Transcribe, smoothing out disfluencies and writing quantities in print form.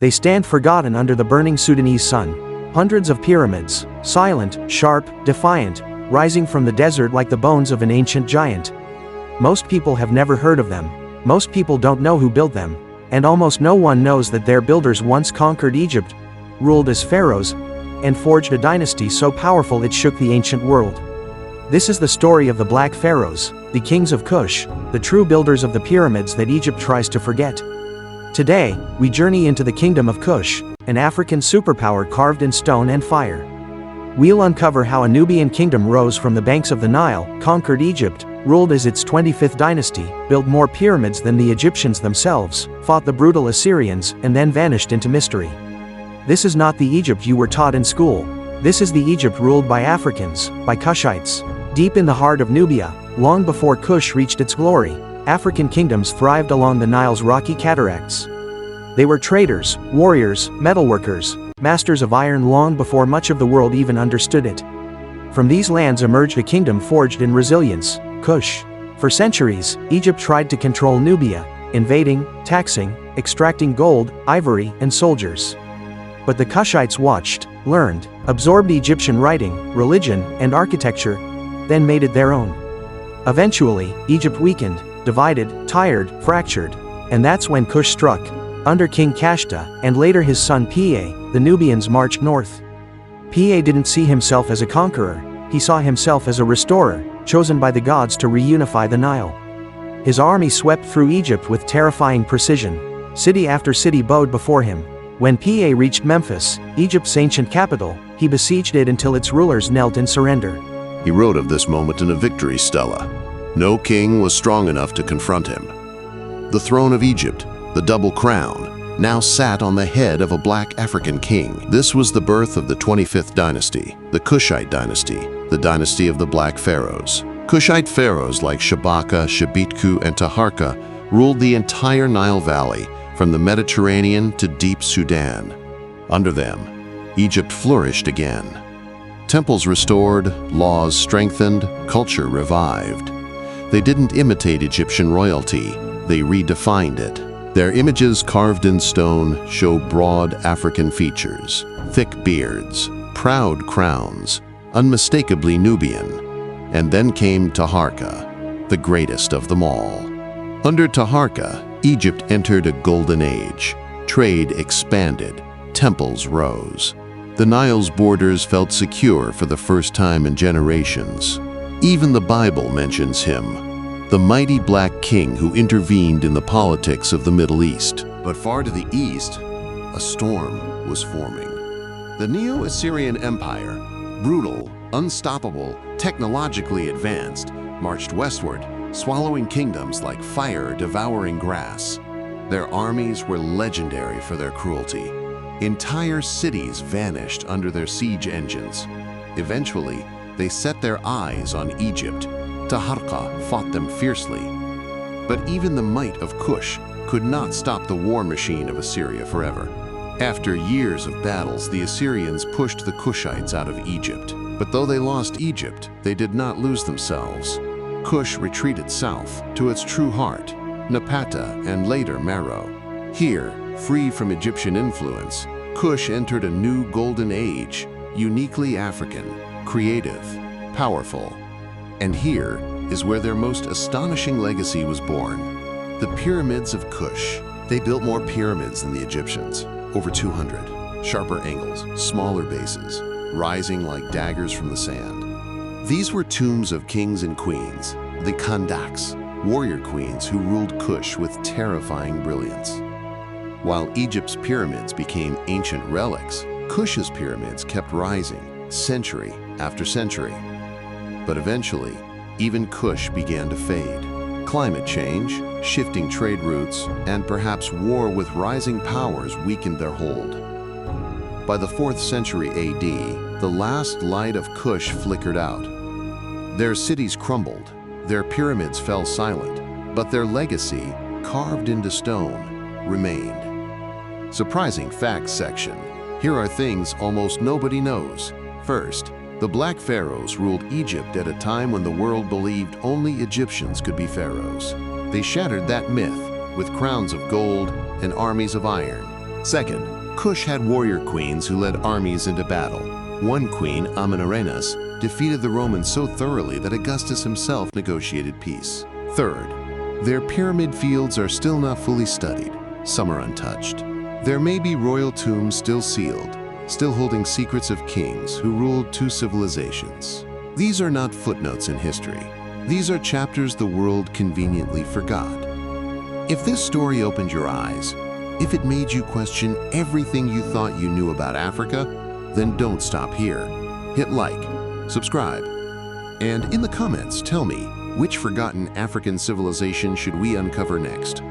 They stand forgotten under the burning Sudanese sun. Hundreds of pyramids, silent, sharp, defiant, rising from the desert like the bones of an ancient giant. Most people have never heard of them. Most people don't know who built them. And almost no one knows that their builders once conquered Egypt, ruled as pharaohs, and forged a dynasty so powerful it shook the ancient world. This is the story of the Black Pharaohs, the kings of Kush, the true builders of the pyramids that Egypt tries to forget. Today, we journey into the Kingdom of Kush, an African superpower carved in stone and fire. We'll uncover how a Nubian kingdom rose from the banks of the Nile, conquered Egypt, ruled as its 25th dynasty, built more pyramids than the Egyptians themselves, fought the brutal Assyrians, and then vanished into mystery. This is not the Egypt you were taught in school. This is the Egypt ruled by Africans, by Kushites. Deep in the heart of Nubia, long before Kush reached its glory, African kingdoms thrived along the Nile's rocky cataracts. They were traders, warriors, metalworkers, masters of iron long before much of the world even understood it. From these lands emerged a kingdom forged in resilience, Kush. For centuries, Egypt tried to control Nubia, invading, taxing, extracting gold, ivory, and soldiers. But the Kushites watched, learned, absorbed Egyptian writing, religion, and architecture, then made it their own. Eventually, Egypt weakened, divided, tired, fractured, and that's when Kush struck. Under King Kashta, and later his son Piye, the Nubians marched north. Piye didn't see himself as a conqueror, he saw himself as a restorer, chosen by the gods to reunify the Nile. His army swept through Egypt with terrifying precision. City after city bowed before him. When Piye reached Memphis, Egypt's ancient capital, he besieged it until its rulers knelt in surrender. He wrote of this moment in a victory stela. No king was strong enough to confront him. The throne of Egypt, the double crown, now sat on the head of a black African king. This was the birth of the 25th dynasty, the Kushite dynasty, the dynasty of the Black Pharaohs. Kushite pharaohs like Shabaka, Shabitku, and Taharqa ruled the entire Nile Valley, from the Mediterranean to deep Sudan. Under them, Egypt flourished again. Temples restored, laws strengthened, culture revived. They didn't imitate Egyptian royalty, they redefined it. Their images carved in stone show broad African features, thick beards, proud crowns, unmistakably Nubian. And then came Taharqa, the greatest of them all. Under Taharqa, Egypt entered a golden age. Trade expanded, temples rose. The Nile's borders felt secure for the first time in generations. Even the Bible mentions him, the mighty black king who intervened in the politics of the Middle East. But far to the east, a storm was forming. The Neo-Assyrian Empire, brutal, unstoppable, technologically advanced, marched westward, swallowing kingdoms like fire devouring grass. Their armies were legendary for their cruelty. Entire cities vanished under their siege engines. Eventually, they set their eyes on Egypt. Taharqa fought them fiercely. But even the might of Kush could not stop the war machine of Assyria forever. After years of battles, the Assyrians pushed the Kushites out of Egypt. But though they lost Egypt, they did not lose themselves. Kush retreated south to its true heart, Napata and later Meroe. Here, free from Egyptian influence, Kush entered a new golden age, uniquely African, creative, powerful. And here is where their most astonishing legacy was born. The pyramids of Kush. They built more pyramids than the Egyptians, over 200, sharper angles, smaller bases, rising like daggers from the sand. These were tombs of kings and queens, the Kandakes, warrior queens who ruled Kush with terrifying brilliance. While Egypt's pyramids became ancient relics, Kush's pyramids kept rising, century after century. But eventually, even Kush began to fade. Climate change, shifting trade routes, and perhaps war with rising powers weakened their hold. By the 4th century AD, the last light of Kush flickered out. Their cities crumbled, their pyramids fell silent, but their legacy, carved into stone, remained. Surprising facts section. Here are things almost nobody knows. First, the Black Pharaohs ruled Egypt at a time when the world believed only Egyptians could be pharaohs. They shattered that myth with crowns of gold and armies of iron. Second, Kush had warrior queens who led armies into battle. One queen, Amanirenas, defeated the Romans so thoroughly that Augustus himself negotiated peace. Third, their pyramid fields are still not fully studied. Some are untouched. There may be royal tombs still sealed, still holding secrets of kings who ruled two civilizations. These are not footnotes in history. These are chapters the world conveniently forgot. If this story opened your eyes, if it made you question everything you thought you knew about Africa, then don't stop here. Hit like, subscribe, and in the comments tell me, which forgotten African civilization should we uncover next?